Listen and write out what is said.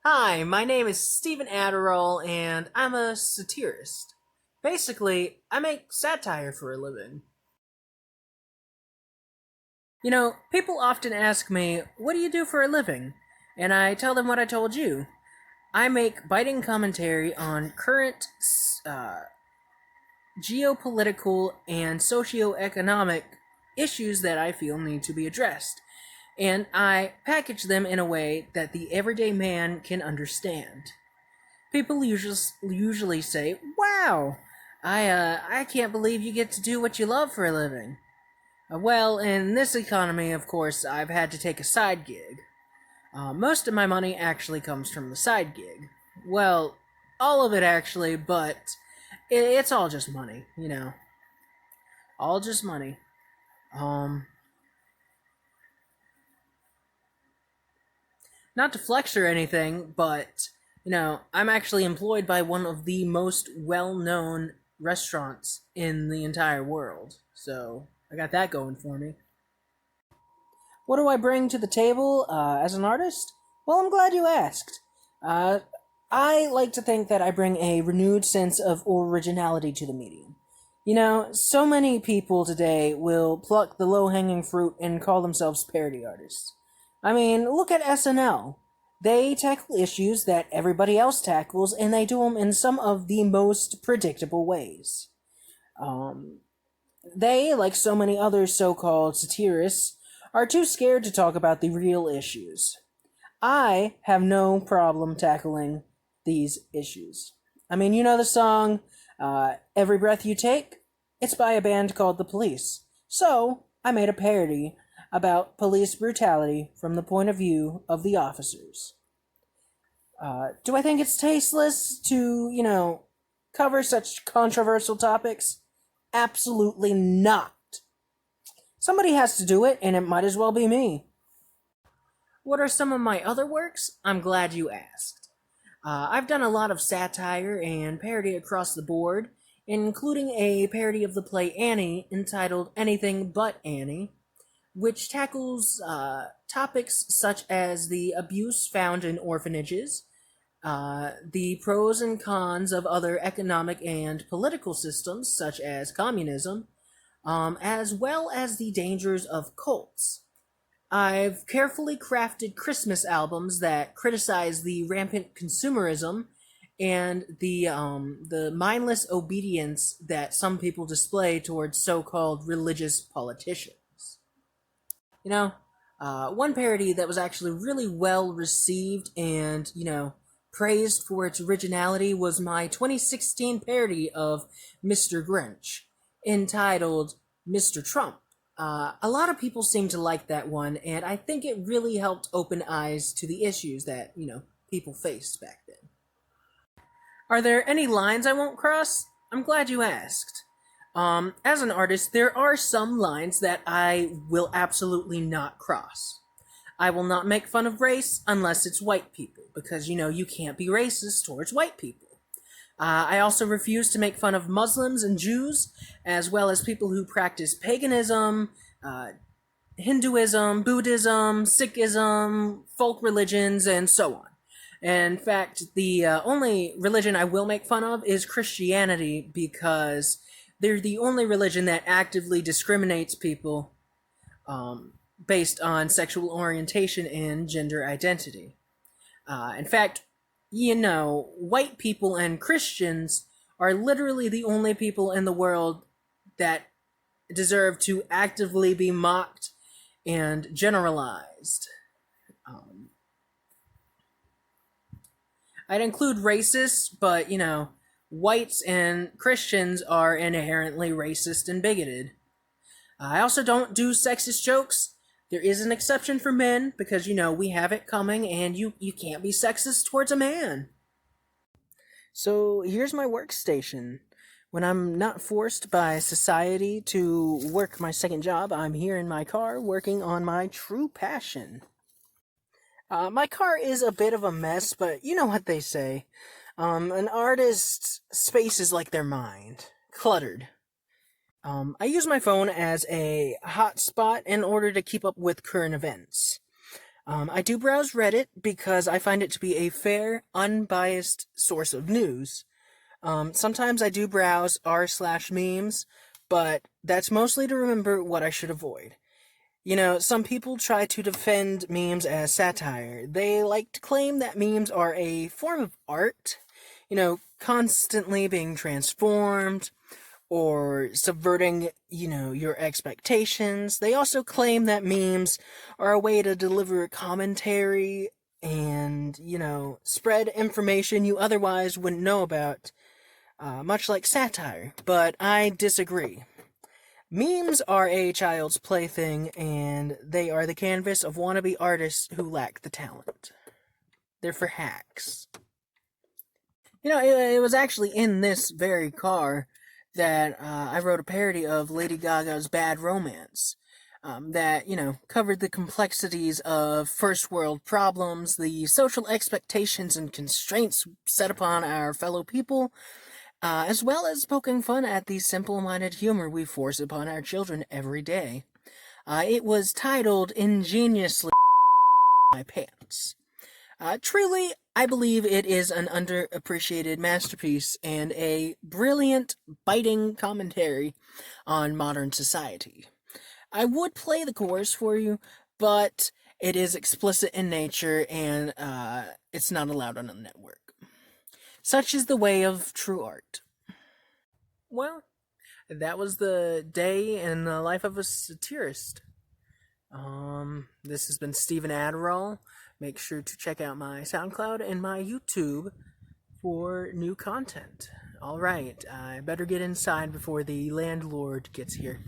Hi, my name is Stephen Adderall, and I'm a satirist. Basically, I make satire for a living. People often ask me, what do you do for a living? And I tell them what I told you. I make biting commentary on current uh, geopolitical and socioeconomic issues that I feel need to be addressed. And I package them in a way that the everyday man can understand. People usually say, "Wow, I can't believe you get to do what you love for a living." Well, in this economy, of course, I've had to take a side gig. Most of my money actually comes from the side gig. Well, all of it actually, but it's all just money. All just money. Um, Not to flex or anything, but I'm actually employed by one of the most well-known restaurants in the entire world. So I got that going for me. What do I bring to the table as an artist? Well, I'm glad you asked. Uh, I like to think that I bring a renewed sense of originality to the medium. So many people today will pluck the low hanging fruit and call themselves parody artists. I mean, look at SNL. They tackle issues that everybody else tackles, and they do them in some of the most predictable ways. Um, they, like so many other so called satirists, are too scared to talk about the real issues. I have no problem tackling these issues. I mean, you know the song Every Breath You Take? It's by a band called The Police. So, I made a parody about police brutality from the point of view of the officers. Do I think it's tasteless to, cover such controversial topics? Absolutely not. Somebody has to do it, and it might as well be me. What are some of my other works? I'm glad you asked. I've done a lot of satire and parody across the board, including a parody of the play Annie entitled Anything But Annie, which tackles topics such as the abuse found in orphanages, the pros and cons of other economic and political systems, such as communism, as well as the dangers of cults. I've carefully crafted Christmas albums that criticize the rampant consumerism and the mindless obedience that some people display towards so-called religious politicians. You know, One parody that was actually really well received and praised for its originality was my 2016 parody of Mr. Grinch, entitled Mr. Trump. A lot of people seem to like that one, and I think it really helped open eyes to the issues that, people faced back then. Are there any lines I won't cross? I'm glad you asked. As an artist, there are some lines that I will absolutely not cross. I will not make fun of race unless it's white people, because, you can't be racist towards white people. I also refuse to make fun of Muslims and Jews, as well as people who practice paganism, uh, Hinduism, Buddhism, Sikhism, folk religions, and so on. In fact, the only religion I will make fun of is Christianity because they're the only religion that actively discriminates people based on sexual orientation and gender identity. In fact, white people and Christians are literally the only people in the world that deserve to actively be mocked and generalized. Um, I'd include racists, but whites and Christians are inherently racist and bigoted. I also don't do sexist jokes. There is an exception for men because we have it coming, and you can't be sexist towards a man. So here's my workstation. When I'm not forced by society to work my second job, I'm here in my car working on my true passion. My car is a bit of a mess, but you know what they say. An artist's space is like their mind, cluttered. I use my phone as a hotspot in order to keep up with current events. I do browse Reddit because I find it to be a fair, unbiased source of news. Sometimes I do browse r/memes, but that's mostly to remember what I should avoid. Some people try to defend memes as satire. They like to claim that memes are a form of art, constantly being transformed or subverting, your expectations. They also claim that memes are a way to deliver commentary and, spread information you otherwise wouldn't know about, much like satire. But I disagree. Memes are a child's plaything, and they are the canvas of wannabe artists who lack the talent. They're for hacks. It was actually in this very car that I wrote a parody of Lady Gaga's Bad Romance. That, covered the complexities of first world problems, the social expectations and constraints set upon our fellow people, as well as poking fun at the simple-minded humor we force upon our children every day. It was titled Ingeniously My Pants. Truly, I believe it is an underappreciated masterpiece and a brilliant, biting commentary on modern society. I would play the chorus for you, but it is explicit in nature and it's not allowed on the network. Such is the way of true art. Well, that was the day in the life of a satirist. This has been Stephen Adderall. Make sure to check out my SoundCloud and my YouTube for new content. Alright, I better get inside before the landlord gets here.